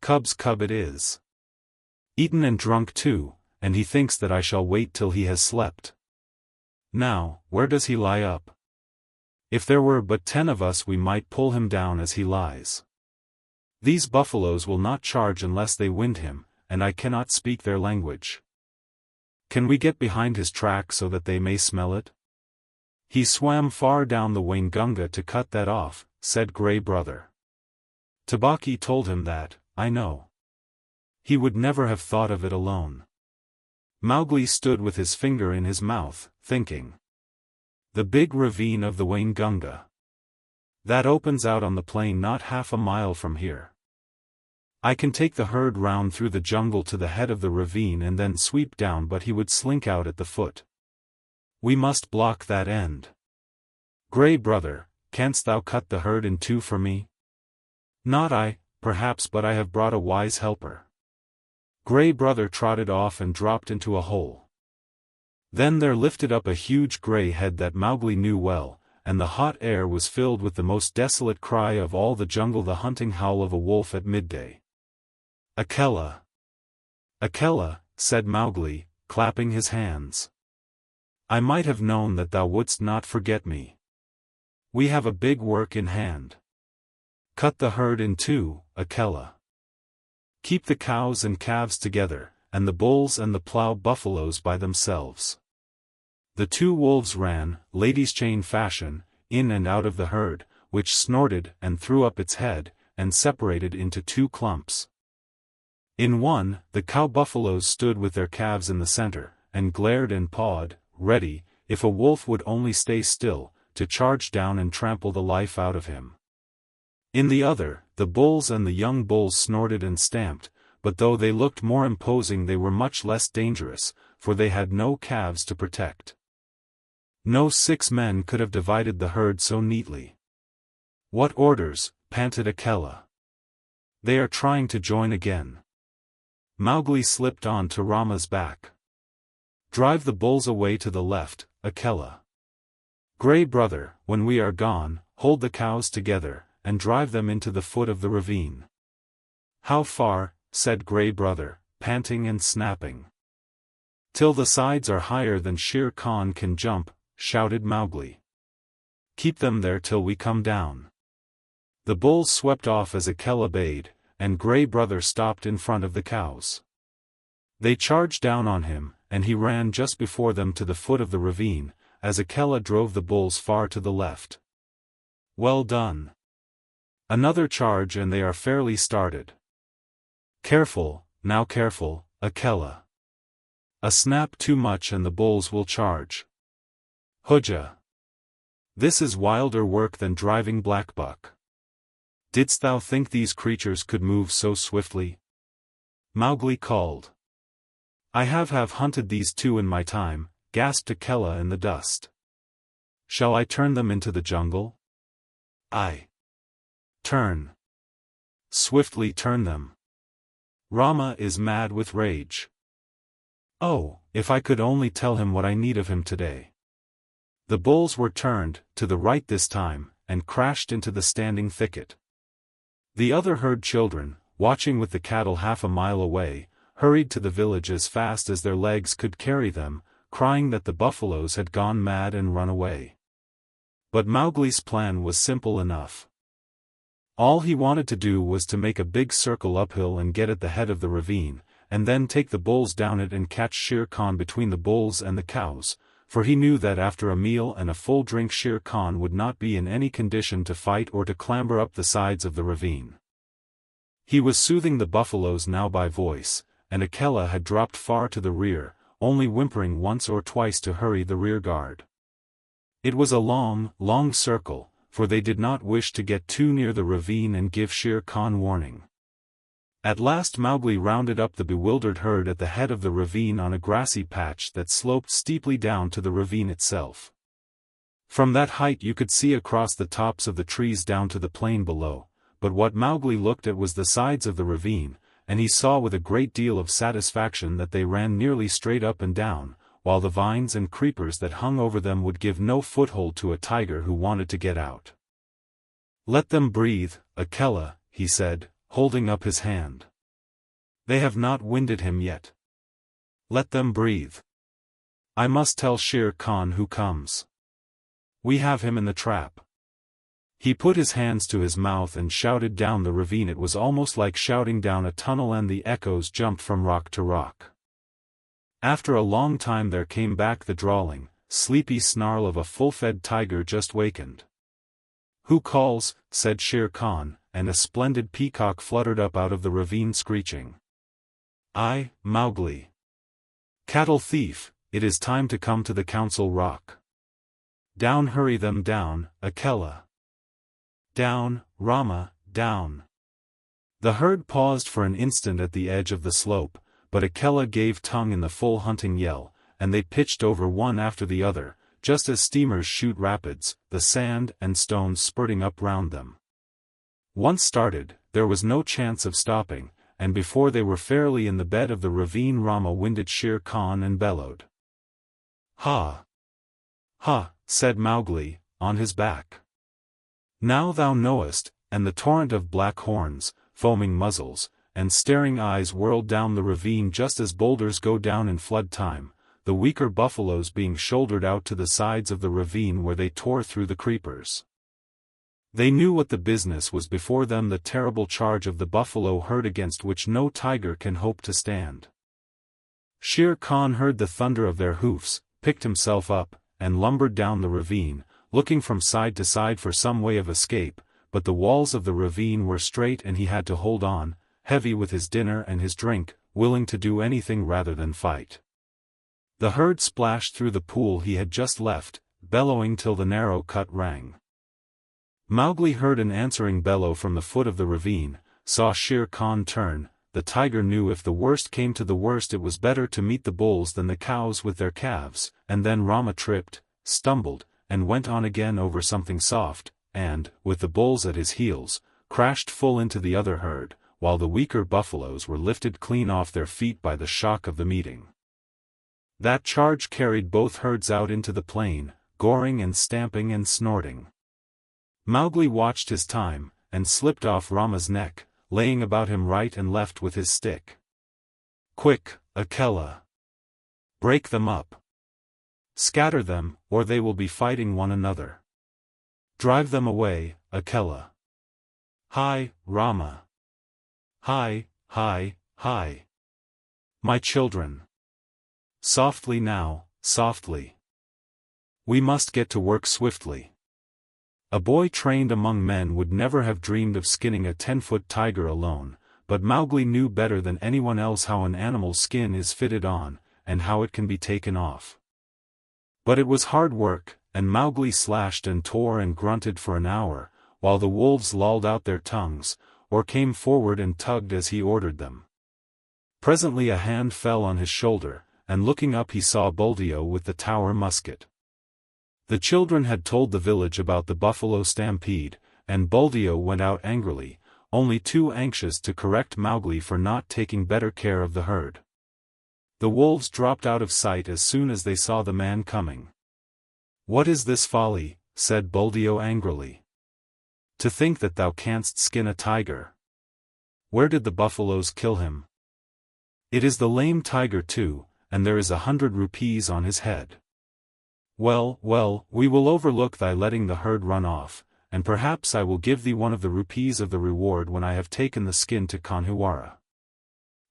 Cub's cub it is. Eaten and drunk too, and he thinks that I shall wait till he has slept. Now, where does he lie up? If there were but 10 of us we might pull him down as he lies. These buffaloes will not charge unless they wind him, and I cannot speak their language. Can we get behind his track so that they may smell it? He swam far down the Waingunga to cut that off, said Gray Brother. Tabaki told him that, I know. He would never have thought of it alone. Mowgli stood with his finger in his mouth, thinking. The big ravine of the Waingunga. That opens out on the plain not half a mile from here. I can take the herd round through the jungle to the head of the ravine and then sweep down, but he would slink out at the foot. We must block that end. Gray Brother, canst thou cut the herd in two for me? Not I, perhaps, but I have brought a wise helper. Gray Brother trotted off and dropped into a hole. Then there lifted up a huge grey head that Mowgli knew well, and the hot air was filled with the most desolate cry of all the jungle, the hunting howl of a wolf at midday. Akela! Akela, said Mowgli, clapping his hands. I might have known that thou wouldst not forget me. We have a big work in hand. Cut the herd in two, Akela. Keep the cows and calves together, and the bulls and the plough buffaloes by themselves. The two wolves ran, ladies' chain fashion, in and out of the herd, which snorted and threw up its head, and separated into two clumps. In one, the cow buffaloes stood with their calves in the center, and glared and pawed, ready, if a wolf would only stay still, to charge down and trample the life out of him. In the other, the bulls and the young bulls snorted and stamped, but though they looked more imposing they were much less dangerous, for they had no calves to protect. No 6 men could have divided the herd so neatly. What orders? Panted Akela. They are trying to join again. Mowgli slipped on to Rama's back. Drive the bulls away to the left, Akela. Gray Brother, when we are gone, hold the cows together, and drive them into the foot of the ravine. How far? Said Gray Brother, panting and snapping. Till the sides are higher than Shere Khan can jump, shouted Mowgli. Keep them there till we come down. The bulls swept off as Akela bade, and Gray Brother stopped in front of the cows. They charged down on him, and he ran just before them to the foot of the ravine, as Akela drove the bulls far to the left. Well done. Another charge and they are fairly started. Careful, now careful, Akela. A snap too much and the bulls will charge. Hujah. This is wilder work than driving blackbuck. Didst thou think these creatures could move so swiftly? Mowgli called. I have hunted these two in my time, gasped Akela in the dust. Shall I turn them into the jungle? Aye. Turn. Swiftly turn them. Rama is mad with rage. Oh, if I could only tell him what I need of him today. The bulls were turned, to the right this time, and crashed into the standing thicket. The other herd children, watching with the cattle half a mile away, hurried to the village as fast as their legs could carry them, crying that the buffaloes had gone mad and run away. But Mowgli's plan was simple enough. All he wanted to do was to make a big circle uphill and get at the head of the ravine, and then take the bulls down it and catch Shere Khan between the bulls and the cows, for he knew that after a meal and a full drink Shere Khan would not be in any condition to fight or to clamber up the sides of the ravine. He was soothing the buffaloes now by voice, and Akela had dropped far to the rear, only whimpering once or twice to hurry the rear guard. It was a long, long circle, for they did not wish to get too near the ravine and give Shere Khan warning. At last Mowgli rounded up the bewildered herd at the head of the ravine on a grassy patch that sloped steeply down to the ravine itself. From that height you could see across the tops of the trees down to the plain below, but what Mowgli looked at was the sides of the ravine, and he saw with a great deal of satisfaction that they ran nearly straight up and down, while the vines and creepers that hung over them would give no foothold to a tiger who wanted to get out. Let them breathe, Akela, he said, holding up his hand. They have not winded him yet. Let them breathe. I must tell Shere Khan who comes. We have him in the trap. He put his hands to his mouth and shouted down the ravine. It was almost like shouting down a tunnel, and the echoes jumped from rock to rock. After a long time there came back the drawling, sleepy snarl of a full-fed tiger just wakened. "Who calls?" said Shere Khan, and a splendid peacock fluttered up out of the ravine screeching. "I, Mowgli. Cattle thief, it is time to come to the council rock. Down, hurry them down, Akela. Down, Rama, down." The herd paused for an instant at the edge of the slope, but Akela gave tongue in the full hunting yell, and they pitched over one after the other, just as steamers shoot rapids, the sand and stones spurting up round them. Once started, there was no chance of stopping, and before they were fairly in the bed of the ravine, Rama winded Shere Khan and bellowed. "Ha! Ha!" said Mowgli, on his back. "Now thou knowest," and the torrent of black horns, foaming muzzles, and staring eyes whirled down the ravine just as boulders go down in flood time, the weaker buffaloes being shouldered out to the sides of the ravine where they tore through the creepers. They knew what the business was before them, the terrible charge of the buffalo herd against which no tiger can hope to stand. Shere Khan heard the thunder of their hoofs, picked himself up, and lumbered down the ravine, looking from side to side for some way of escape, but the walls of the ravine were straight and he had to hold on, heavy with his dinner and his drink, willing to do anything rather than fight. The herd splashed through the pool he had just left, bellowing till the narrow cut rang. Mowgli heard an answering bellow from the foot of the ravine, saw Shere Khan turn. The tiger knew if the worst came to the worst it was better to meet the bulls than the cows with their calves, and then Rama tripped, stumbled, and went on again over something soft, and, with the bulls at his heels, crashed full into the other herd, while the weaker buffaloes were lifted clean off their feet by the shock of the meeting. That charge carried both herds out into the plain, goring and stamping and snorting. Mowgli watched his time, and slipped off Rama's neck, laying about him right and left with his stick. "Quick, Akela! Break them up! Scatter them, or they will be fighting one another. Drive them away, Akela! Hi, Rama! Hi, hi, hi! My children! Softly now, softly! We must get to work swiftly." A boy trained among men would never have dreamed of skinning a 10-foot tiger alone, but Mowgli knew better than anyone else how an animal's skin is fitted on, and how it can be taken off. But it was hard work, and Mowgli slashed and tore and grunted for an hour, while the wolves lolled out their tongues, or came forward and tugged as he ordered them. Presently a hand fell on his shoulder, and looking up he saw Buldeo with the Tower musket. The children had told the village about the buffalo stampede, and Buldeo went out angrily, only too anxious to correct Mowgli for not taking better care of the herd. The wolves dropped out of sight as soon as they saw the man coming. "What is this folly?" said Buldeo angrily. "To think that thou canst skin a tiger! Where did the buffaloes kill him? It is the lame tiger too, and there is 100 rupees on his head. Well, well, we will overlook thy letting the herd run off, and perhaps I will give thee one of the rupees of the reward when I have taken the skin to Kanhiwara."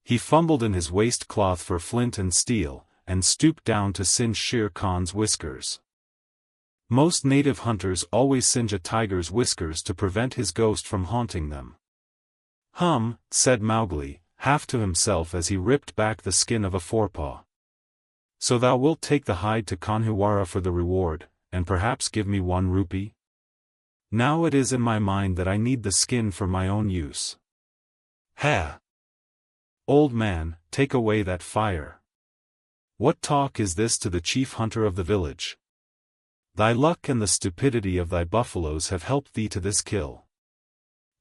He fumbled in his waistcloth for flint and steel, and stooped down to singe Shere Khan's whiskers. Most native hunters always singe a tiger's whiskers to prevent his ghost from haunting them. "Hum," said Mowgli, half to himself as he ripped back the skin of a forepaw. "So thou wilt take the hide to Kanhiwara for the reward, and perhaps give me 1 rupee? Now it is in my mind that I need the skin for my own use. Ha! Old man, take away that fire. What talk is this to the chief hunter of the village? Thy luck and the stupidity of thy buffaloes have helped thee to this kill.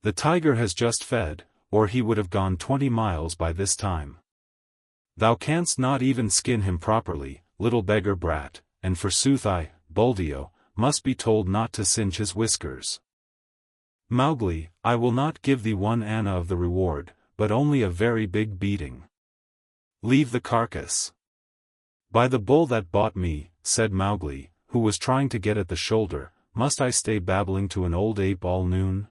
The tiger has just fed, or he would have gone 20 miles by this time. Thou canst not even skin him properly, little beggar brat, and forsooth I, Buldeo, must be told not to singe his whiskers. Mowgli, I will not give thee 1 anna of the reward, but only a very big beating. Leave the carcass. By the bull that bought me, said Mowgli, who was trying to get at the shoulder, must I stay babbling to an old ape all noon?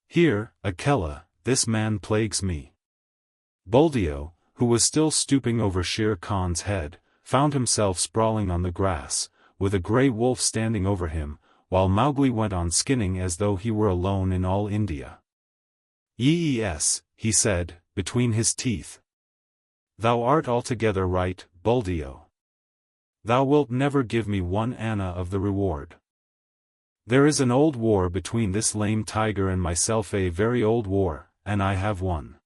Here, Akela, this man plagues me. Buldeo, who was still stooping over Shere Khan's head, found himself sprawling on the grass, with a grey wolf standing over him, while Mowgli went on skinning as though he were alone in all India. Yes, he said, between his teeth. Thou art altogether right, Buldeo. Thou wilt never give me 1 anna of the reward. There is an old war between this lame tiger and myself, a very old war, and I have won.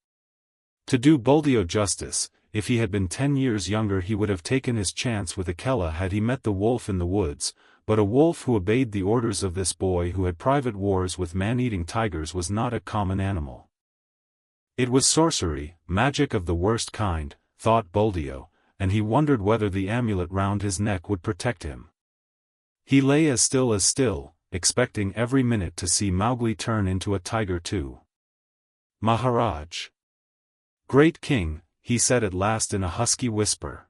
To do Buldeo justice, if he had been 10 years younger he would have taken his chance with Akela had he met the wolf in the woods, but a wolf who obeyed the orders of this boy who had private wars with man-eating tigers was not a common animal. It was sorcery, magic of the worst kind, thought Buldeo, and he wondered whether the amulet round his neck would protect him. He lay as still, expecting every minute to see Mowgli turn into a tiger too. Maharaj. Great King, he said at last in a husky whisper.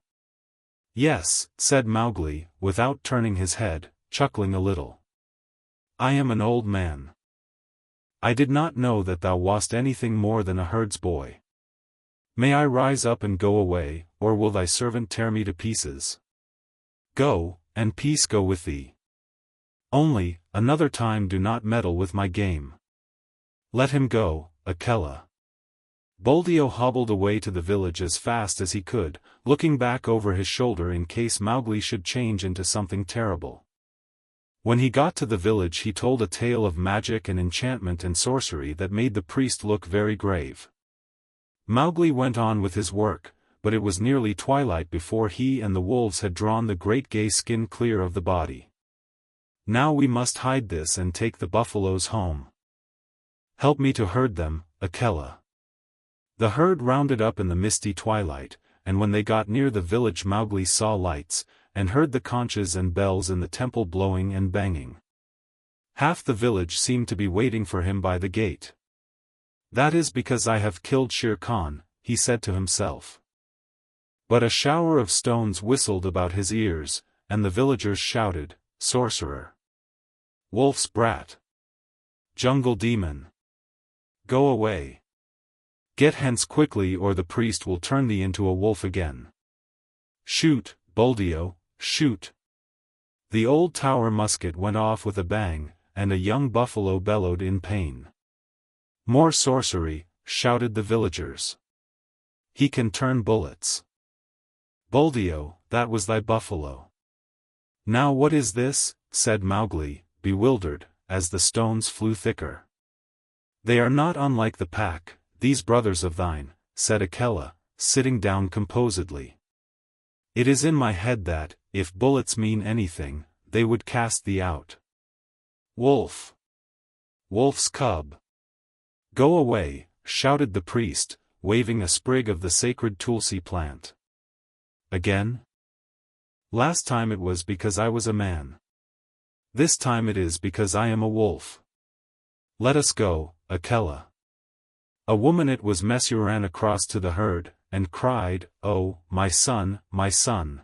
Yes, said Mowgli, without turning his head, chuckling a little. I am an old man. I did not know that thou wast anything more than a herd's boy. May I rise up and go away, or will thy servant tear me to pieces? Go, and peace go with thee. Only, another time do not meddle with my game. Let him go, Akela. Buldeo hobbled away to the village as fast as he could, looking back over his shoulder in case Mowgli should change into something terrible. When he got to the village he told a tale of magic and enchantment and sorcery that made the priest look very grave. Mowgli went on with his work, but it was nearly twilight before he and the wolves had drawn the great gay skin clear of the body. Now we must hide this and take the buffaloes home. Help me to herd them, Akela. The herd rounded up in the misty twilight, and when they got near the village Mowgli saw lights, and heard the conches and bells in the temple blowing and banging. Half the village seemed to be waiting for him by the gate. That is because I have killed Shere Khan, he said to himself. But a shower of stones whistled about his ears, and the villagers shouted, Sorcerer! Wolf's brat! Jungle demon! Go away! Get hence quickly or the priest will turn thee into a wolf again. Shoot, Buldeo, shoot! The old tower musket went off with a bang, and a young buffalo bellowed in pain. More sorcery, shouted the villagers. He can turn bullets. Buldeo, that was thy buffalo. Now what is this? Said Mowgli, bewildered, as the stones flew thicker. They are not unlike the pack, these brothers of thine, said Akela, sitting down composedly. It is in my head that, if bullets mean anything, they would cast thee out. Wolf! Wolf's cub! Go away, shouted the priest, waving a sprig of the sacred tulsi plant. Again? Last time it was because I was a man. This time it is because I am a wolf. Let us go, Akela. A woman it was Mesua ran across to the herd, and cried, Oh, my son, my son!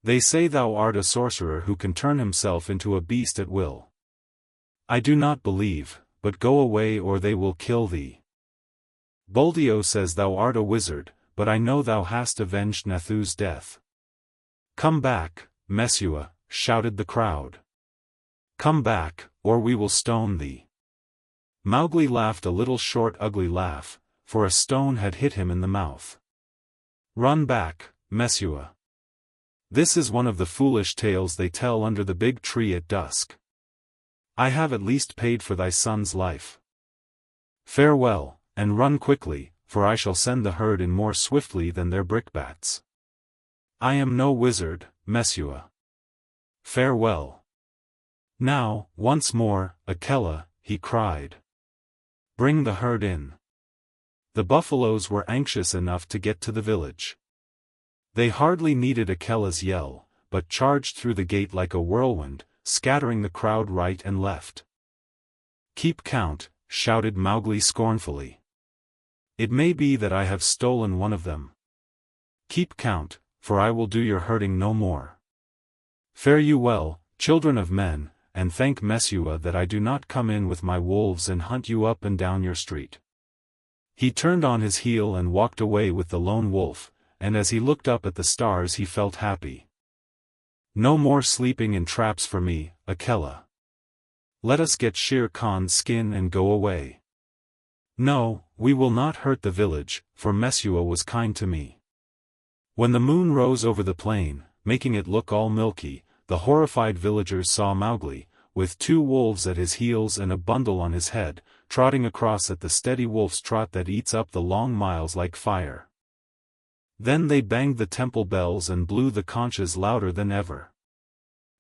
They say thou art a sorcerer who can turn himself into a beast at will. I do not believe, but go away or they will kill thee. Buldeo says thou art a wizard, but I know thou hast avenged Nathu's death. Come back, Mesua, shouted the crowd. Come back, or we will stone thee. Mowgli laughed a little short ugly laugh, for a stone had hit him in the mouth. Run back, Mesua. This is one of the foolish tales they tell under the big tree at dusk. I have at least paid for thy son's life. Farewell, and run quickly, for I shall send the herd in more swiftly than their brickbats. I am no wizard, Mesua. Farewell. Now, once more, Akela, he cried. Bring the herd in. The buffaloes were anxious enough to get to the village. They hardly needed Akela's yell, but charged through the gate like a whirlwind, scattering the crowd right and left. Keep count, shouted Mowgli scornfully. It may be that I have stolen one of them. Keep count, for I will do your hurting no more. Fare you well, children of men, and thank Mesua that I do not come in with my wolves and hunt you up and down your street." He turned on his heel and walked away with the lone wolf, and as he looked up at the stars he felt happy. "No more sleeping in traps for me, Akela. Let us get Shere Khan's skin and go away. No, we will not hurt the village, for Mesua was kind to me." When the moon rose over the plain, making it look all milky, the horrified villagers saw Mowgli, with 2 wolves at his heels and a bundle on his head, trotting across at the steady wolf's trot that eats up the long miles like fire. Then they banged the temple bells and blew the conches louder than ever.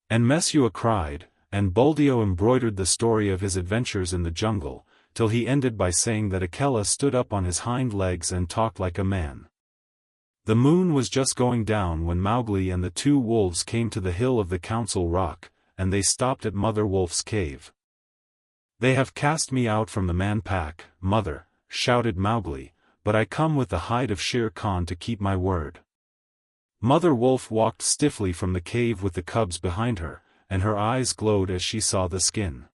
And Mesua cried, and Buldeo embroidered the story of his adventures in the jungle, till he ended by saying that Akela stood up on his hind legs and talked like a man. The moon was just going down when Mowgli and the 2 wolves came to the hill of the Council Rock, and they stopped at Mother Wolf's cave. "They have cast me out from the man pack, Mother," shouted Mowgli, "but I come with the hide of Shere Khan to keep my word." Mother Wolf walked stiffly from the cave with the cubs behind her, and her eyes glowed as she saw the skin.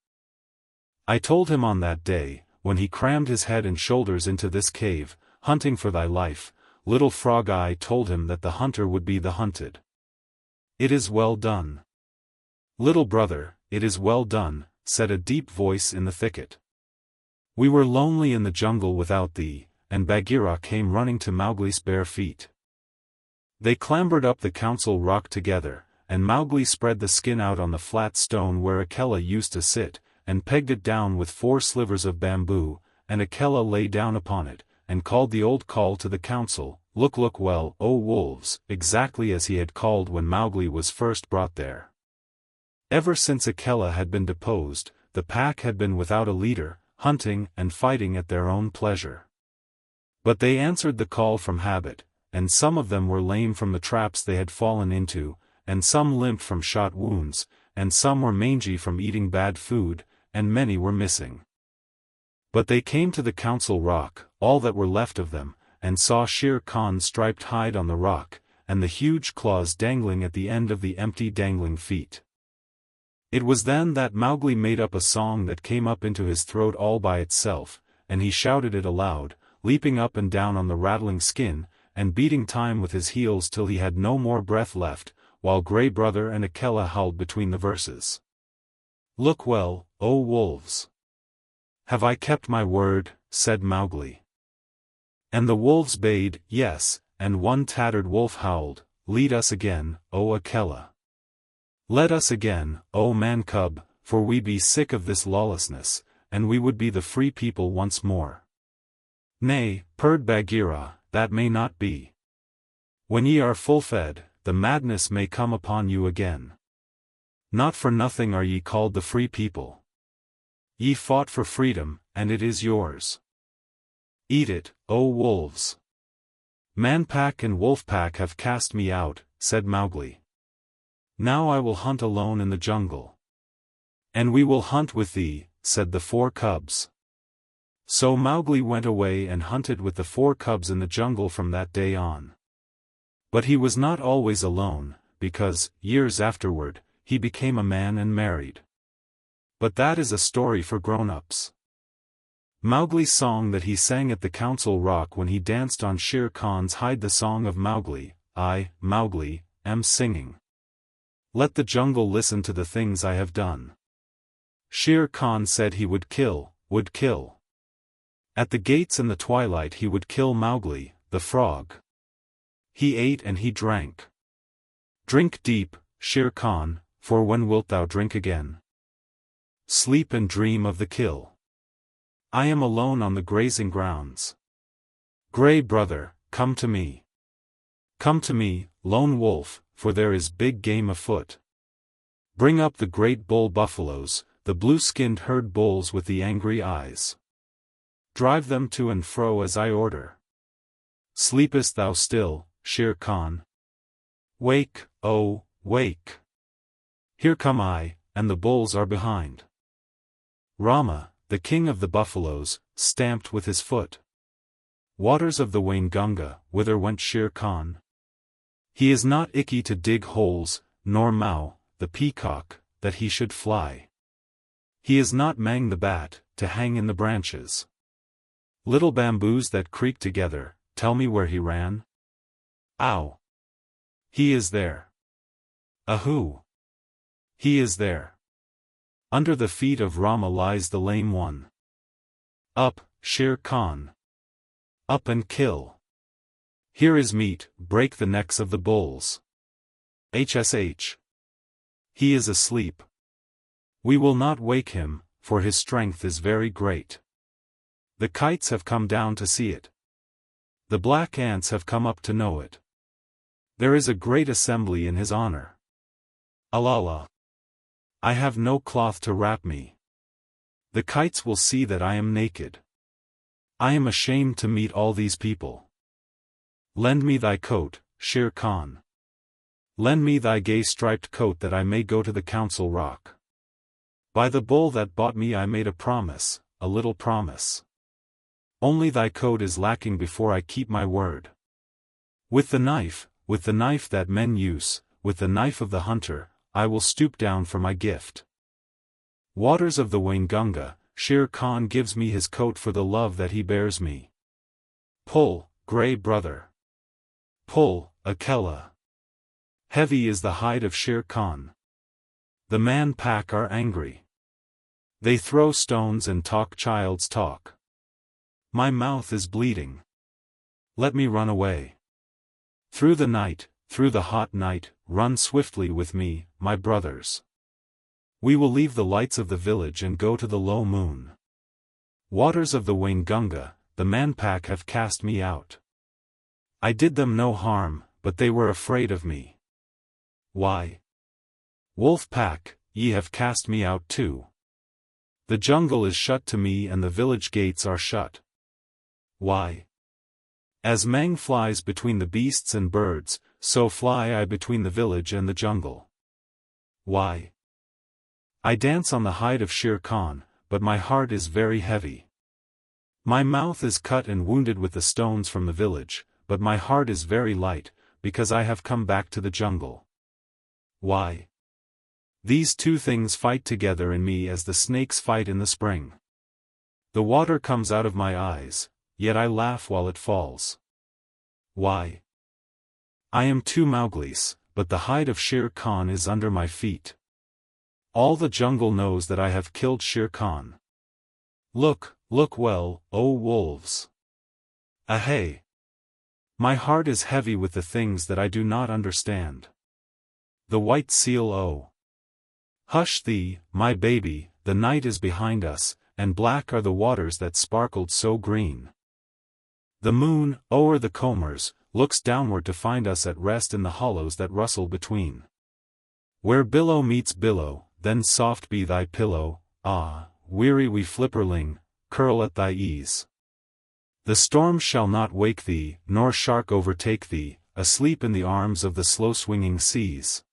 "I told him on that day, when he crammed his head and shoulders into this cave, hunting for thy life, Little Frog Eye told him that the hunter would be the hunted. It is well done. Little brother, it is well done," said a deep voice in the thicket. "We were lonely in the jungle without thee," and Bagheera came running to Mowgli's bare feet. They clambered up the Council Rock together, and Mowgli spread the skin out on the flat stone where Akela used to sit, and pegged it down with 4 slivers of bamboo, and Akela lay down upon it, and called the old call to the council, "Look well, O wolves," exactly as he had called when Mowgli was first brought there. Ever since Akela had been deposed, the pack had been without a leader, hunting and fighting at their own pleasure. But they answered the call from habit, and some of them were lame from the traps they had fallen into, and some limped from shot wounds, and some were mangy from eating bad food, and many were missing. But they came to the Council Rock, all that were left of them, and saw Shere Khan's striped hide on the rock, and the huge claws dangling at the end of the empty dangling feet. It was then that Mowgli made up a song that came up into his throat all by itself, and he shouted it aloud, leaping up and down on the rattling skin, and beating time with his heels till he had no more breath left, while Gray Brother and Akela howled between the verses. "Look well, O wolves. Have I kept my word?" said Mowgli. And the wolves bayed, "Yes," and one tattered wolf howled, "Lead us again, O Akela. Let us again, O man-cub, for we be sick of this lawlessness, and we would be the free people once more." "Nay," purred Bagheera, "that may not be. When ye are full-fed, the madness may come upon you again. Not for nothing are ye called the free people. Ye fought for freedom, and it is yours. Eat it, O wolves." "Man-pack and wolf-pack have cast me out," said Mowgli. "Now I will hunt alone in the jungle." "And we will hunt with thee," said the 4 cubs. So Mowgli went away and hunted with the 4 cubs in the jungle from that day on. But he was not always alone, because, years afterward, he became a man and married. But that is a story for grown-ups. Mowgli's song that he sang at the Council Rock when he danced on Shere Khan's hide, the song of Mowgli, I, Mowgli, am singing. Let the jungle listen to the things I have done. Shere Khan said he would kill. At the gates in the twilight he would kill Mowgli, the frog. He ate and he drank. Drink deep, Shere Khan, for when wilt thou drink again? Sleep and dream of the kill. I am alone on the grazing grounds. Gray Brother, come to me. Come to me, lone wolf, for there is big game afoot. Bring up the great bull buffaloes, the blue-skinned herd bulls with the angry eyes. Drive them to and fro as I order. Sleepest thou still, Shere Khan? Wake, oh, wake. Here come I, and the bulls are behind. Rama, the king of the buffaloes, stamped with his foot. Waters of the Waingunga, whither went Shere Khan? He is not Ikki to dig holes, nor Mao, the peacock, that he should fly. He is not Mang the bat, to hang in the branches. Little bamboos that creak together, tell me where he ran? Ow! He is there. Ahoo! He is there. Under the feet of Rama lies the lame one. Up, Shere Khan! Up and kill! Here is meat, break the necks of the bulls. HSH. He is asleep. We will not wake him, for his strength is very great. The kites have come down to see it. The black ants have come up to know it. There is a great assembly in his honor. Alala! I have no cloth to wrap me. The kites will see that I am naked. I am ashamed to meet all these people. Lend me thy coat, Shere Khan. Lend me thy gay striped coat that I may go to the council rock. By the bull that bought me I made a promise, a little promise. Only thy coat is lacking before I keep my word. With the knife that men use, with the knife of the hunter, I will stoop down for my gift. Waters of the Waingunga, Shere Khan gives me his coat for the love that he bears me. Pull, grey brother. Pull, Akela. Heavy is the hide of Shere Khan. The man pack are angry. They throw stones and talk child's talk. My mouth is bleeding. Let me run away. Through the night, through the hot night, run swiftly with me, my brothers. We will leave the lights of the village and go to the low moon. Waters of the Waingunga, the man pack have cast me out. I did them no harm, but they were afraid of me. Why? Wolf pack, ye have cast me out too. The jungle is shut to me and the village gates are shut. Why? As Mang flies between the beasts and birds, so fly I between the village and the jungle. Why? I dance on the hide of Shere Khan, but my heart is very heavy. My mouth is cut and wounded with the stones from the village, but my heart is very light, because I have come back to the jungle. Why? These two things fight together in me as the snakes fight in the spring. The water comes out of my eyes, yet I laugh while it falls. Why? I am two Mowglis, but the hide of Shere Khan is under my feet. All the jungle knows that I have killed Shere Khan. Look, look well, O wolves. Ahey! My heart is heavy with the things that I do not understand. The white seal oh! Hush thee, my baby, the night is behind us, and black are the waters that sparkled so green. The moon, o'er the combers, looks downward to find us at rest in the hollows that rustle between. Where billow meets billow, then soft be thy pillow, ah, weary wee flipperling, curl at thy ease. The storm shall not wake thee, nor shark overtake thee, asleep in the arms of the slow-swinging seas.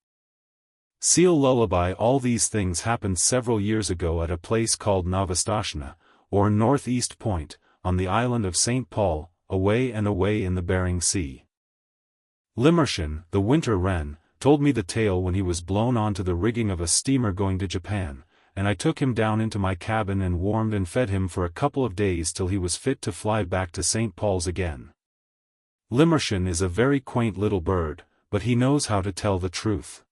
Seal lullaby. All these things happened several years ago at a place called Novastashna, or Northeast Point, on the island of St. Paul, away and away in the Bering Sea. Limmershin, the winter wren, told me the tale when he was blown onto the rigging of a steamer going to Japan, and I took him down into my cabin and warmed and fed him for a couple of days till he was fit to fly back to St. Paul's again. Limmershin is a very quaint little bird, but he knows how to tell the truth.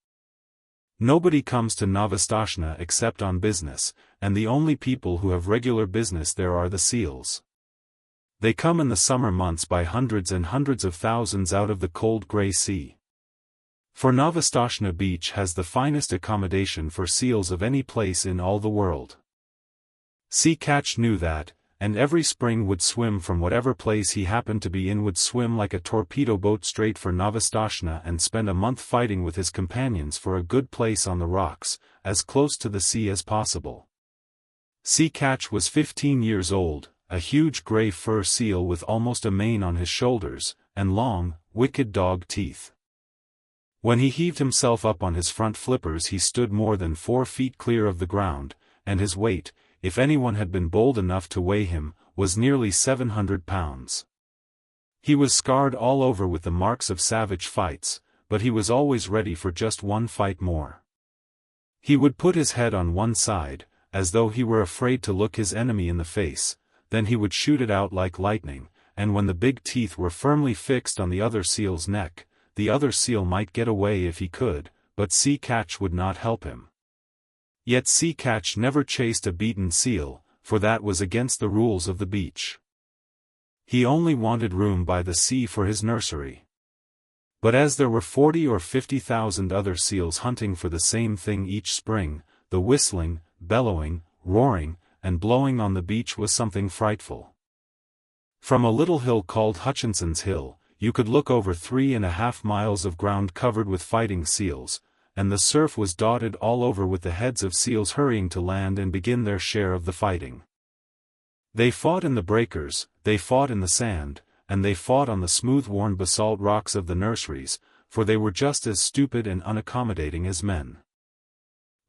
Nobody comes to Novastashna except on business, and the only people who have regular business there are the seals. They come in the summer months by hundreds and hundreds of thousands out of the cold grey sea. For Novastashna beach has the finest accommodation for seals of any place in all the world. Sea Catch knew that, and every spring would swim from whatever place he happened to be in, would swim like a torpedo boat straight for Novastashna and spend a month fighting with his companions for a good place on the rocks, as close to the sea as possible. Sea Catch was 15 years old, a huge grey fur seal with almost a mane on his shoulders, and long, wicked dog teeth. When he heaved himself up on his front flippers he stood more than 4 feet clear of the ground, and his weight, if anyone had been bold enough to weigh him, was nearly 700 pounds. He was scarred all over with the marks of savage fights, but he was always ready for just one fight more. He would put his head on one side, as though he were afraid to look his enemy in the face, then he would shoot it out like lightning, and when the big teeth were firmly fixed on the other seal's neck, the other seal might get away if he could, but Sea Catch would not help him. Yet Sea Catch never chased a beaten seal, for that was against the rules of the beach. He only wanted room by the sea for his nursery. But as there were 40 or 50,000 other seals hunting for the same thing each spring, the whistling, bellowing, roaring, and blowing on the beach was something frightful. From a little hill called Hutchinson's Hill, you could look over 3.5 miles of ground covered with fighting seals, and the surf was dotted all over with the heads of seals hurrying to land and begin their share of the fighting. They fought in the breakers, they fought in the sand, and they fought on the smooth-worn basalt rocks of the nurseries, for they were just as stupid and unaccommodating as men.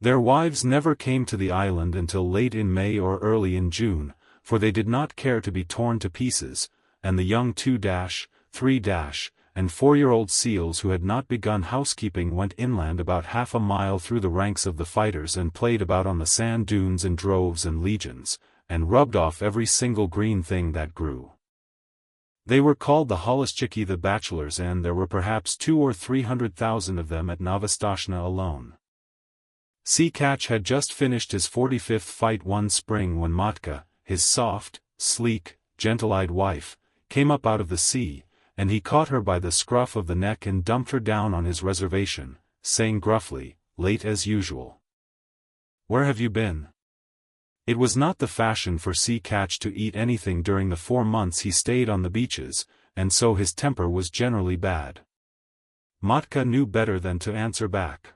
Their wives never came to the island until late in May or early in June, for they did not care to be torn to pieces, and the young 2-, 3-, and 4-year-old seals who had not begun housekeeping went inland about half a mile through the ranks of the fighters and played about on the sand dunes in droves and legions, and rubbed off every single green thing that grew. They were called the Hollischickie the Bachelors, and there were perhaps 200,000 or 300,000 of them at Novastashna alone. Sea Catch had just finished his 45th fight one spring when Matka, his soft, sleek, gentle-eyed wife, came up out of the sea, and he caught her by the scruff of the neck and dumped her down on his reservation, saying gruffly, late as usual. "Where have you been?" It was not the fashion for Sea Catch to eat anything during the 4 months he stayed on the beaches, and so his temper was generally bad. Matka knew better than to answer back.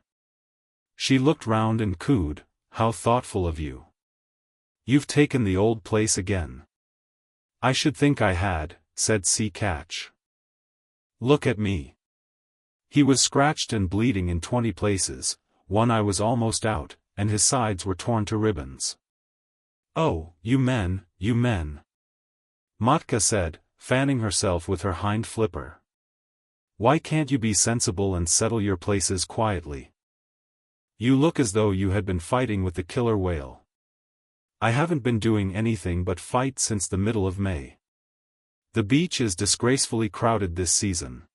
She looked round and cooed, "How thoughtful of you. You've taken the old place again." "I should think I had," said Sea Catch. "Look at me." He was scratched and bleeding in 20 places, one eye was almost out, and his sides were torn to ribbons. "Oh, you men, you men," Matka said, fanning herself with her hind flipper. "Why can't you be sensible and settle your places quietly? You look as though you had been fighting with the killer whale." "I haven't been doing anything but fight since the middle of May. The beach is disgracefully crowded this season.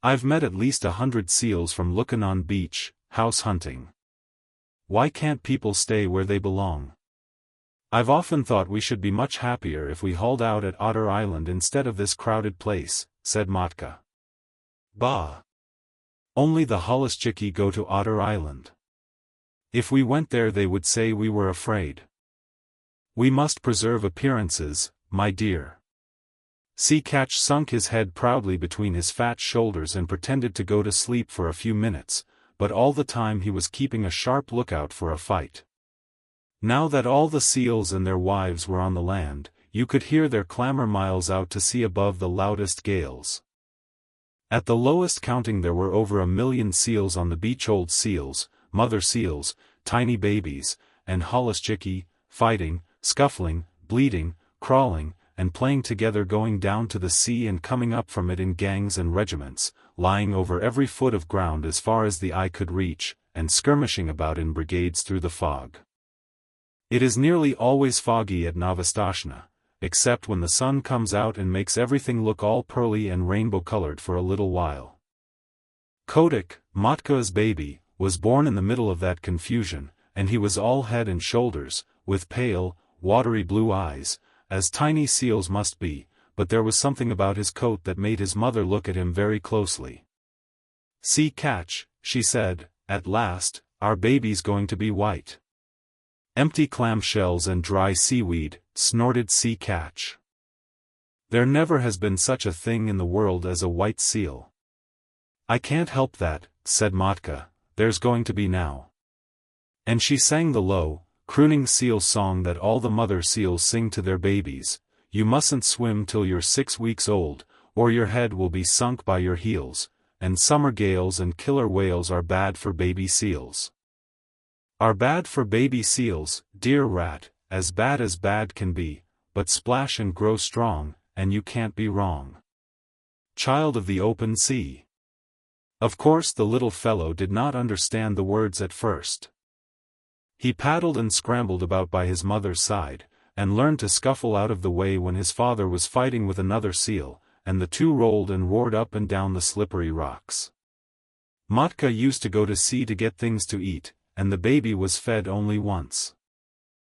I've met at least 100 seals from Lukannon Beach, house hunting. Why can't people stay where they belong? I've often thought we should be much happier if we hauled out at Otter Island instead of this crowded place," said Matka. "Bah! Only the Hollischickie go to Otter Island. If we went there they would say we were afraid. We must preserve appearances, my dear." Sea Catch sunk his head proudly between his fat shoulders and pretended to go to sleep for a few minutes, but all the time he was keeping a sharp lookout for a fight. Now that all the seals and their wives were on the land, you could hear their clamor miles out to sea above the loudest gales. At the lowest counting there were over 1 million seals on the beach, old seals, mother seals, tiny babies, and Hollischickie, fighting, scuffling, bleeding, crawling, and playing together, going down to the sea and coming up from it in gangs and regiments, lying over every foot of ground as far as the eye could reach, and skirmishing about in brigades through the fog. It is nearly always foggy at Novastashna, except when the sun comes out and makes everything look all pearly and rainbow-colored for a little while. Kotik, Matka's baby, was born in the middle of that confusion, and he was all head and shoulders, with pale, watery blue eyes, as tiny seals must be, but there was something about his coat that made his mother look at him very closely. "Sea Catch," she said, "at last, our baby's going to be white." "Empty clam shells and dry seaweed," snorted Sea Catch. "There never has been such a thing in the world as a white seal." "I can't help that," said Matka, "there's going to be now." And she sang the low, crooning seal song that all the mother seals sing to their babies: "You mustn't swim till you're 6 weeks old, or your head will be sunk by your heels, and summer gales and killer whales are bad for baby seals." "Are bad for baby seals, dear rat, as bad can be, but splash and grow strong, and you can't be wrong." child of the open sea. Of course the little fellow did not understand the words at first. He paddled and scrambled about by his mother's side, and learned to scuffle out of the way when his father was fighting with another seal, and the two rolled and roared up and down the slippery rocks. Matka used to go to sea to get things to eat, and the baby was fed only once.